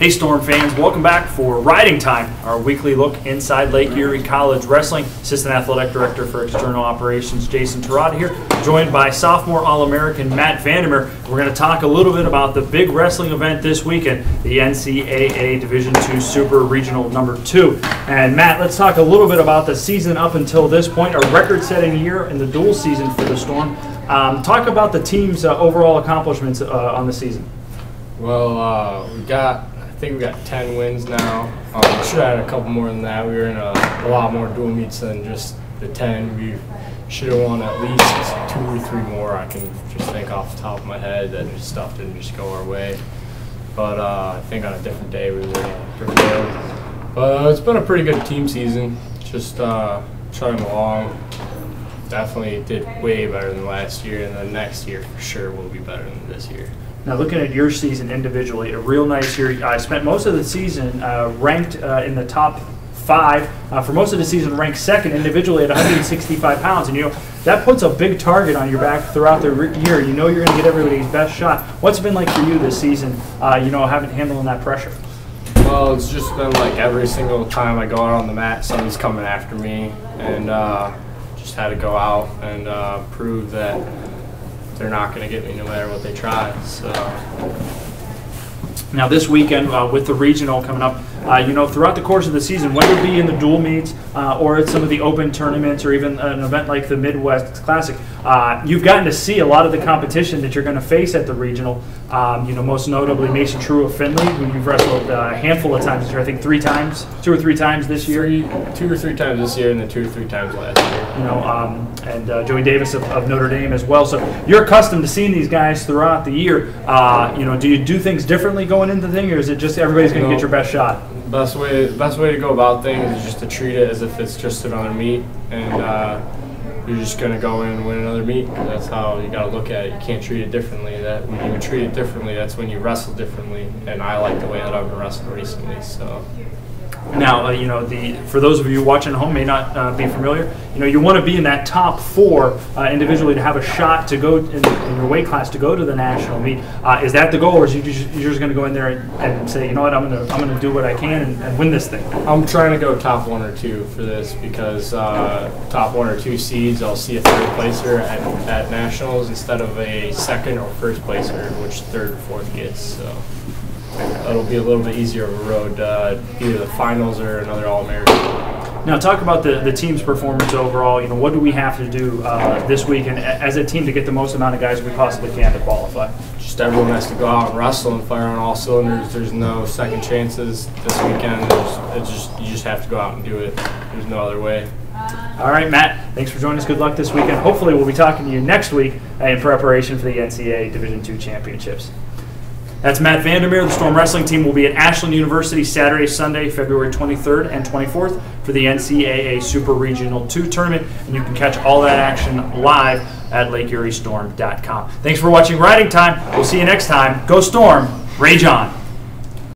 Hey Storm fans, welcome back for Riding Time, our weekly look inside Lake Erie College Wrestling. Assistant Athletic Director for External Operations Jason Tirotta here, joined by sophomore All-American Matt Vandermeer. We're going to talk a little bit about the big wrestling event this weekend, the NCAA Division II Super Regional number 2. And Matt, let's talk a little bit about the season up until this point, a record-setting year in the dual season for the Storm. Talk about the team's overall accomplishments on the season. Well, I think we got 10 wins now. We should have had a couple more than that. We were in a lot more dual meets than just the 10. We should have won at least 2 or 3 more. I can just think off the top of my head that stuff didn't just go our way. But I think on a different day we would have prevailed. But it's been a pretty good team season. Just chugging along. Definitely did way better than last year, and then next year for sure will be better than this year. Now, looking at your season individually, a real nice year. I spent most of the season ranked in the top 5. For most of the season, ranked second individually at 165 pounds. And, you know, that puts a big target on your back throughout the year. You know you're going to get everybody's best shot. What's it been like for you this season, handling that pressure? Well, it's just been like every single time I go out on the mat, somebody's coming after me. And just had to go out and prove that they're not going to get me no matter what they try. So now this weekend with the regional coming up, throughout the course of the season, whether it be in the dual meets or at some of the open tournaments or even an event like the Midwest Classic, you've gotten to see a lot of the competition that you're going to face at the regional. Most notably Mason True of Findlay, who you've wrestled a handful of times this year. I think 2 or 3 times this year. 2 or 3 times this year, and then 2 or 3 times last year. And Joey Davis of Notre Dame as well. So you're accustomed to seeing these guys throughout the year. Do you do things differently going into the thing, or is it just everybody's going to get your best shot? Best way to go about things is just to treat it as if it's just another meet, and you're just going to go in and win another meet. That's how you got to look at it. You can't treat it differently. That when you treat it differently, that's when you wrestle differently. And I like the way that I've been wrestling recently. So. Now, for those of you watching at home may not be familiar, you want to be in that top 4 individually to have a shot to go in your weight class to go to the national meet. Is that the goal, or is you're just going to go in there and say, you know what, I'm going to do what I can and win this thing? I'm trying to go top 1 or 2 for this because top 1 or 2 seeds, I'll see a 3rd placer at nationals instead of a 2nd or 1st placer, which 3rd or 4th gets. So. It'll be a little bit easier of a road, either the finals or another All-American. Now, talk about the team's performance overall. What do we have to do this week and as a team to get the most amount of guys we possibly can to qualify? Just everyone has to go out and wrestle and fire on all cylinders. There's no second chances this weekend. You just have to go out and do it. There's no other way. All right, Matt, thanks for joining us. Good luck this weekend. Hopefully we'll be talking to you next week in preparation for the NCAA Division II Championships. That's Matt Vandermeer. The Storm Wrestling team will be at Ashland University Saturday, Sunday, February 23rd and 24th for the NCAA Super Regional 2 tournament, and you can catch all that action live at LakeErieStorm.com. Thanks for watching Riding Time. We'll see you next time. Go Storm. Rage on.